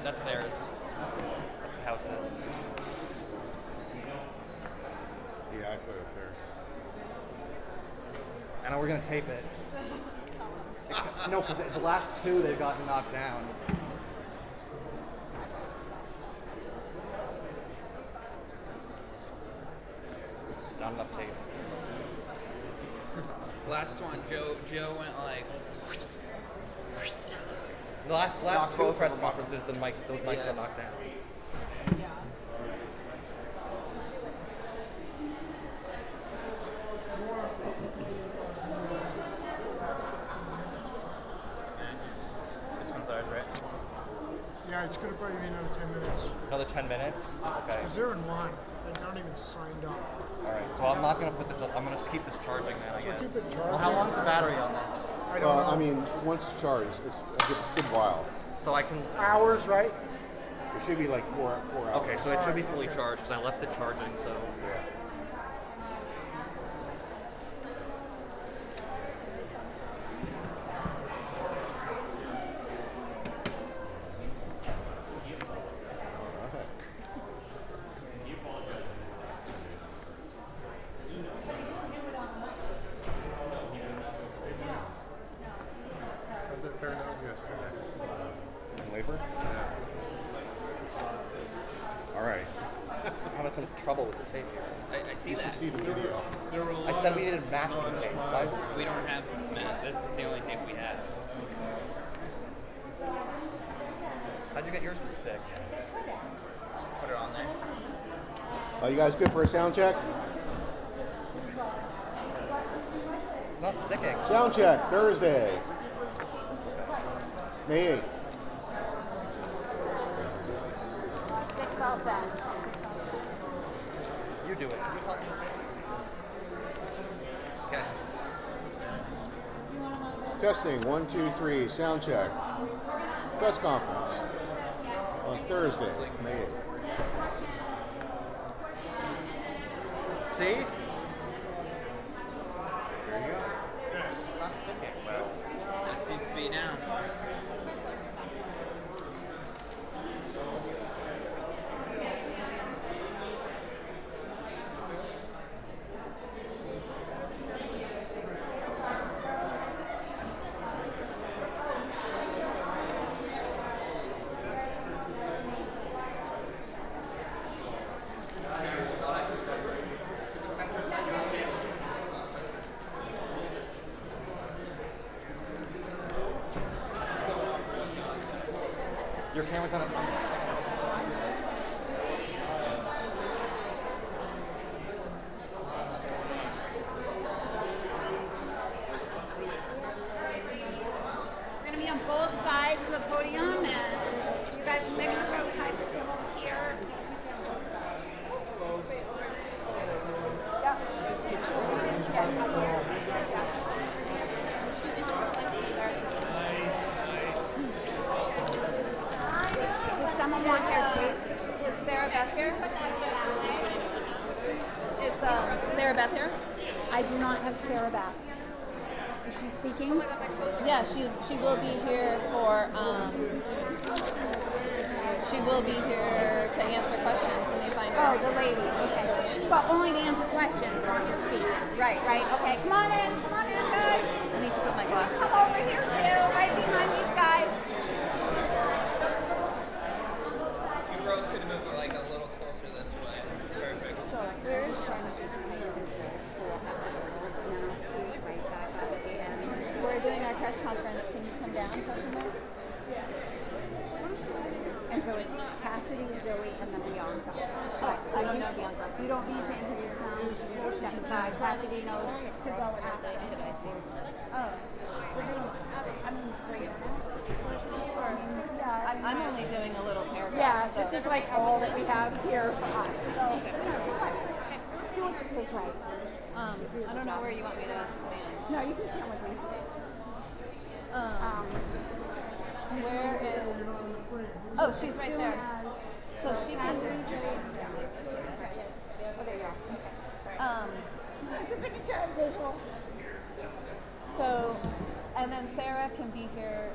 That's theirs. That's the house's. Yeah, I put it there. And we're gonna tape it. No, because the last two they've gotten knocked down. Not enough tape. Last one, Joe went like. The last two press conferences, those mics got knocked down. This one's ours, right? Yeah, it's going to probably be another 10 minutes. Another 10 minutes? Okay. Because they're in line. They're not even signed up. Alright, so I'm not going to put this up. I'm going to keep this charging then, I guess. Keep it charged. Well, how long's the battery on this? I don't know. I mean, once it's charged, it's a good while. So I can... Hours, right? It should be like 4 hours. Okay, so it should be fully charged because I left it charging, so... Yeah. They're not yesterday. Labor? Yeah. All right. I'm having some trouble with the tape here. I see You should that. see the video. I said we needed masking tape. Why? We don't have that. This is the only tape we have. How'd you get yours to stick? Just put it on there. You guys good for a sound check? It's not sticking. Sound check, Thursday. May 8th. Dick's all set. You do it. Okay. Testing, 1, 2, 3, sound check. Press conference on Thursday, May 8th. See? There you go. It's not sticking. Well, That seems to be down. your camera's on a. We're going to be on both sides of the podium, and you guys maybe go kind of come over here. Does someone want their tape? Is Sarah Beth here? Is Sarah Beth here? I do not have Sarah Beth. Is she speaking? Yeah, she will be here for she will be here to answer questions. Let me find Oh, her. the lady. Okay. But only to answer questions, not to speak. Right. Right. Okay. Come on in, guys. I need to put my glasses Come on. over here too, right behind these guys. You girls could move like a little closer this way. Perfect. So where is Sharon? So we'll have the girls and then I'll scoot right back up at the end. We're doing our press conference. Can you come down? Question mark? And so it's Cassidy, Zoe, and then Bianca. But I don't know Bianca. You don't need to introduce them. We'll step aside. Cassidy knows to go after. Oh, we're doing. I mean, 3 minutes. Yeah, I'm only doing a little Yeah, paragraph. this is like all that we have here for us. So do what you please, right? I don't know where you want me to stand. No, you can stand with me. Where is? Oh, she's right there. So she can. Oh, there you go. Okay. Sorry. Just making sure I'm visual. So, and then Sarah can be here,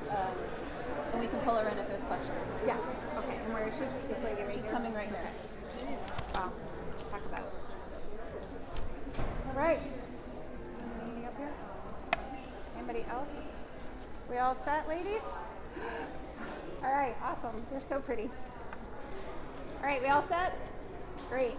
and we can pull her in if there's questions. Yeah. Okay. And where is she? This lady right She's here. coming right here. Wow. Talk about it. All right. Anybody up here? Anybody else? We all set, ladies? All right. Awesome. They're so pretty. All right. We all set? Great.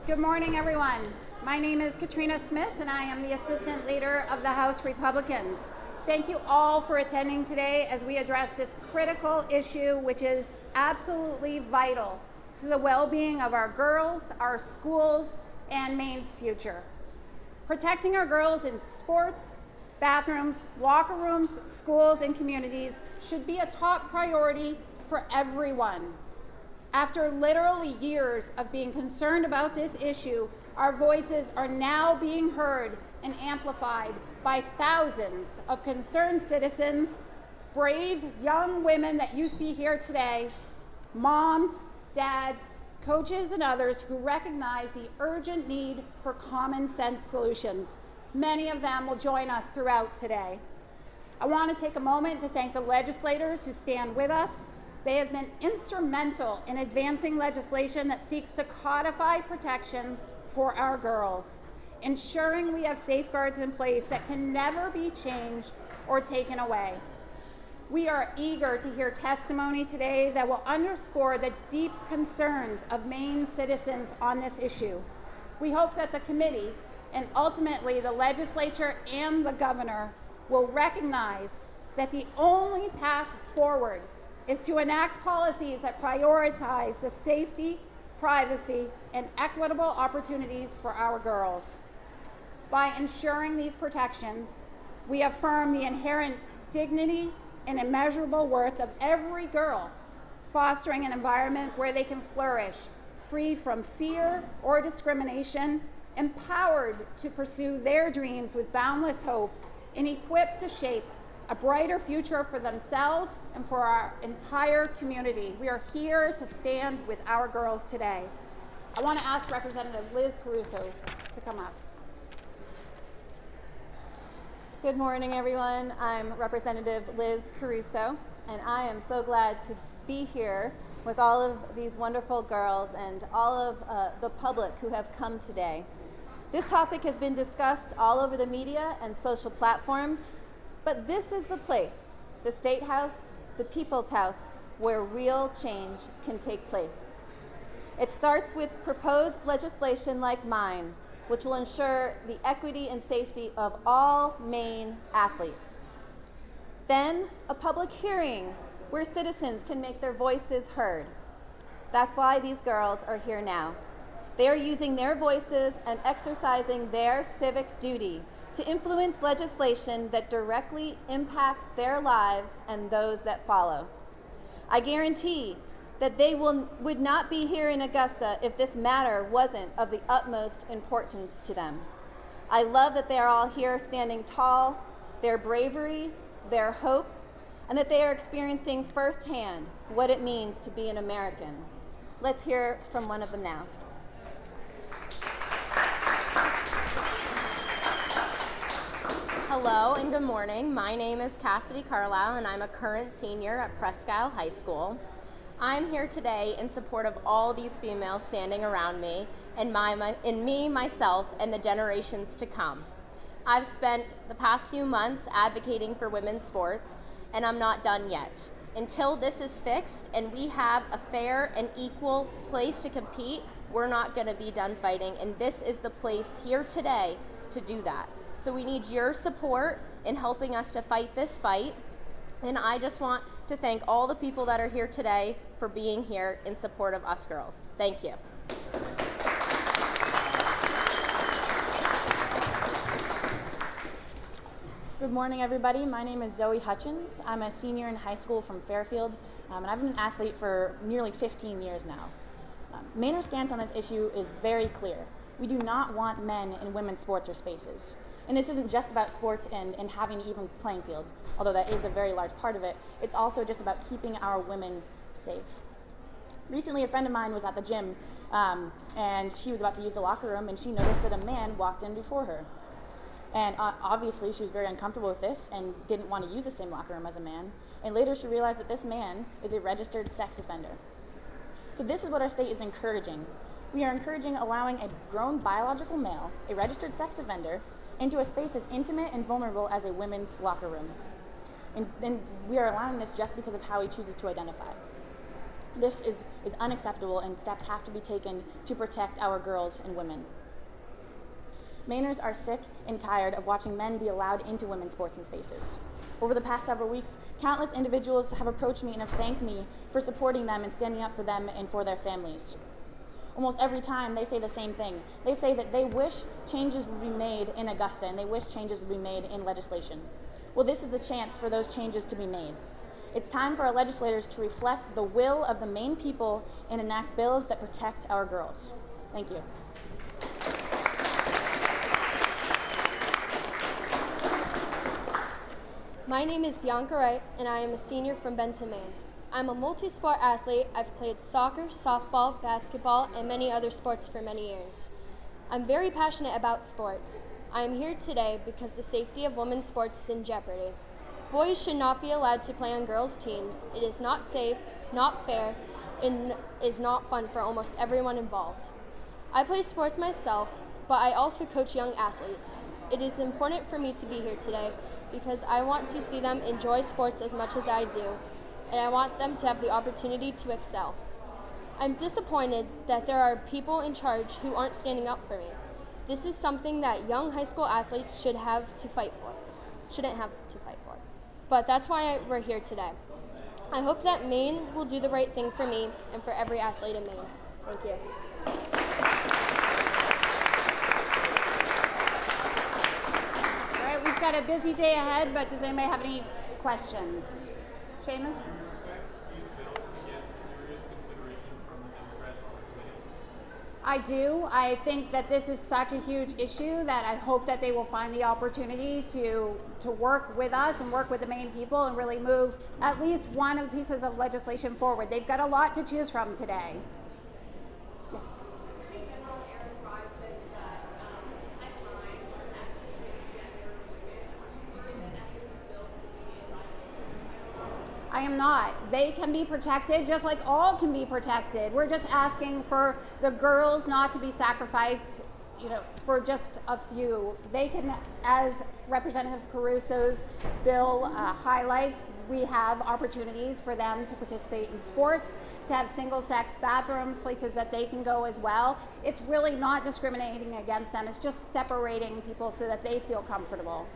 Good morning, everyone. My name is Katrina Smith, and I am the Assistant Leader of the House Republicans. Thank you all for attending today as we address this critical issue, which is absolutely vital to the well-being of our girls, our schools, and Maine's future. Protecting our girls in sports, bathrooms, locker rooms, schools, and communities should be a top priority for everyone. After literally years of being concerned about this issue, our voices are now being heard and amplified by thousands of concerned citizens, brave young women that you see here today, moms, dads, coaches, and others who recognize the urgent need for common sense solutions. Many of them will join us throughout today. I want to take a moment to thank the legislators who stand with us. They have been instrumental in advancing legislation that seeks to codify protections for our girls, ensuring we have safeguards in place that can never be changed or taken away. We are eager to hear testimony today that will underscore the deep concerns of Maine citizens on this issue. We hope that the committee and ultimately the legislature and the governor will recognize that the only path forward is to enact policies that prioritize the safety, privacy, and equitable opportunities for our girls. By ensuring these protections, we affirm the inherent dignity and immeasurable worth of every girl, fostering an environment where they can flourish, free from fear or discrimination, empowered to pursue their dreams with boundless hope, and equipped to shape a brighter future for themselves and for our entire community. We are here to stand with our girls today. I want to ask Representative Liz Caruso to come up. Good morning, everyone. I'm Representative Liz Caruso, and I am so glad to be here with all of these wonderful girls and all of the public who have come today. This topic has been discussed all over the media and social platforms, but this is the place, the State House, the People's House, where real change can take place. It starts with proposed legislation like mine, which will ensure the equity and safety of all Maine athletes. Then, a public hearing where citizens can make their voices heard. That's why these girls are here now. They are using their voices and exercising their civic duty to influence legislation that directly impacts their lives and those that follow. I guarantee that they would not be here in Augusta if this matter wasn't of the utmost importance to them. I love that they are all here standing tall, their bravery, their hope, and that they are experiencing firsthand what it means to be an American. Let's hear from one of them now. Hello and good morning. My name is Cassidy Carlisle and I'm a current senior at Presque Isle High School. I'm here today in support of all these females standing around me and me, myself, and the generations to come. I've spent the past few months advocating for women's sports, and I'm not done yet. Until this is fixed and we have a fair and equal place to compete, we're not going to be done fighting, and this is the place here today to do that. So we need your support in helping us to fight this fight, and I just want to thank all the people that are here today for being here in support of us girls. Thank you. Good morning, everybody. My name is Zoe Hutchins. I'm a senior in high school from Fairfield, and I've been an athlete for nearly 15 years now. Maine's stance on this issue is very clear. We do not want men in women's sports or spaces. And this isn't just about sports and having an even playing field, although that is a very large part of it. It's also just about keeping our women safe. Recently, a friend of mine was at the gym, and she was about to use the locker room, and she noticed that a man walked in before her. And obviously, she was very uncomfortable with this and didn't want to use the same locker room as a man. And later, she realized that this man is a registered sex offender. So this is what our state is encouraging. We are encouraging allowing a grown biological male, a registered sex offender, into a space as intimate and vulnerable as a women's locker room. And we are allowing this just because of how he chooses to identify. This is unacceptable, and steps have to be taken to protect our girls and women. Mainers are sick and tired of watching men be allowed into women's sports and spaces. Over the past several weeks, countless individuals have approached me and have thanked me for supporting them and standing up for them and for their families. Almost every time they say the same thing. They say that they wish changes would be made in Augusta and they wish changes would be made in legislation. Well, this is the chance for those changes to be made. It's time for our legislators to reflect the will of the Maine people and enact bills that protect our girls. Thank you. My name is Bianca Wright, and I am a senior from Benton, Maine. I'm a multi-sport athlete. I've played soccer, softball, basketball, and many other sports for many years. I'm very passionate about sports. I am here today because the safety of women's sports is in jeopardy. Boys should not be allowed to play on girls' teams. It is not safe, not fair, and is not fun for almost everyone involved. I play sports myself, but I also coach young athletes. It is important for me to be here today because I want to see them enjoy sports as much as I do, and I want them to have the opportunity to excel. I'm disappointed that there are people in charge who aren't standing up for me. This is something that young high school athletes shouldn't have to fight for. But that's why we're here today. I hope that Maine will do the right thing for me and for every athlete in Maine. Thank you. All right, we've got a busy day ahead, but does anybody have any questions? Seamus? I do. I think that this is such a huge issue that I hope that they will find the opportunity to work with us and work with the Maine people and really move at least one of the pieces of legislation forward. They've got a lot to choose from today. Yes. I am not. They can be protected just like all can be protected. We're just asking for the girls not to be sacrificed, for just a few. They can, as Representative Caruso's bill highlights, we have opportunities for them to participate in sports, to have single-sex bathrooms, places that they can go as well. It's really not discriminating against them. It's just separating people so that they feel comfortable.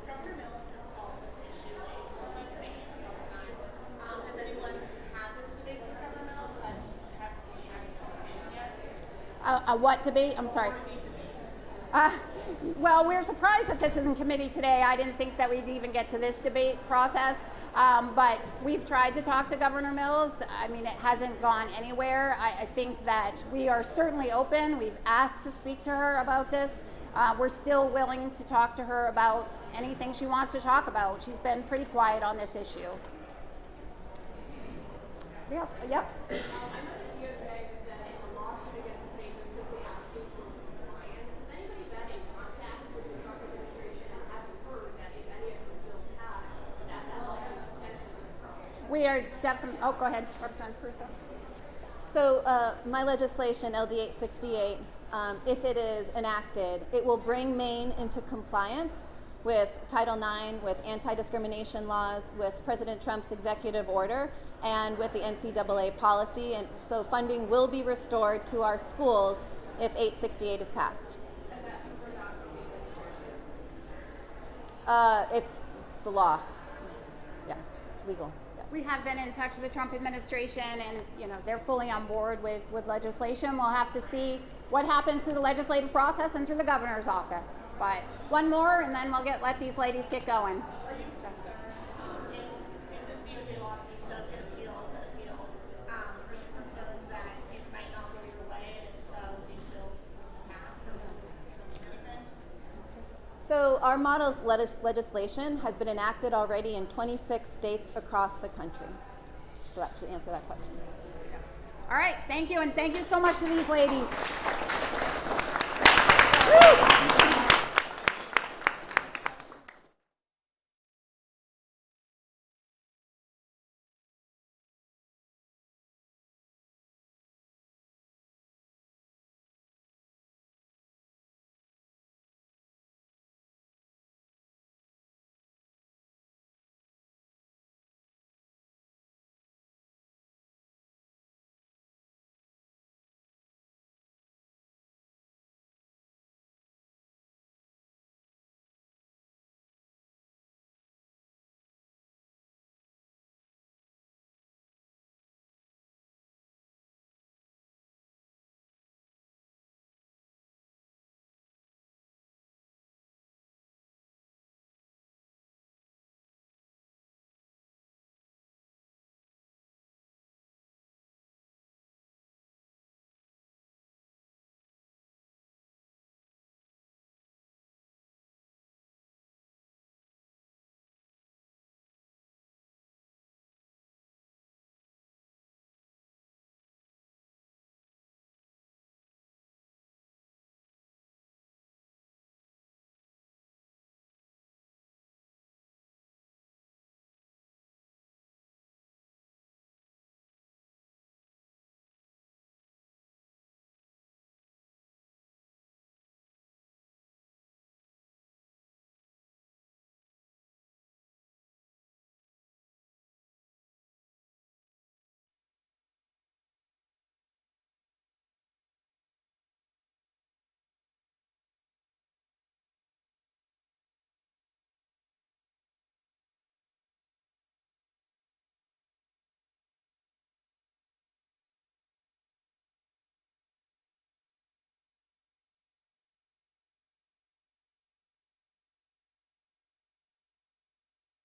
Governor Mills has called this issue a public debate a couple times. Has anyone had this debate with Governor Mills? Have you had this conversation yet? A what debate? I'm sorry. Well, we're surprised that this is in committee today. I didn't think that we'd even get to this debate process, but we've tried to talk to Governor Mills. I mean, it hasn't gone anywhere. I think that we are certainly open. We've asked to speak to her about this. We're still willing to talk to her about anything she wants to talk about. She's been pretty quiet on this issue. Yep. We are definitely, go ahead, Representative Caruso. So my legislation, LD 868, if it is enacted, it will bring Maine into compliance with Title IX, with anti-discrimination laws, with President Trump's executive order, and with the NCAA policy. And so funding will be restored to our schools if 868 is passed. It's the law. Yeah, it's legal. We have been in touch with the Trump administration, and they're fully on board with legislation. We'll have to see what happens through the legislative process and through the governor's office. But one more, and then we'll let these ladies get going. Are you concerned if this DOJ lawsuit does get appealed, are you concerned that it might not go your way, and if so, these bills pass or anything? So our model's legislation has been enacted already in 26 states across the country. So that should answer that question. All right, thank you, and thank you so much to these ladies. Woo!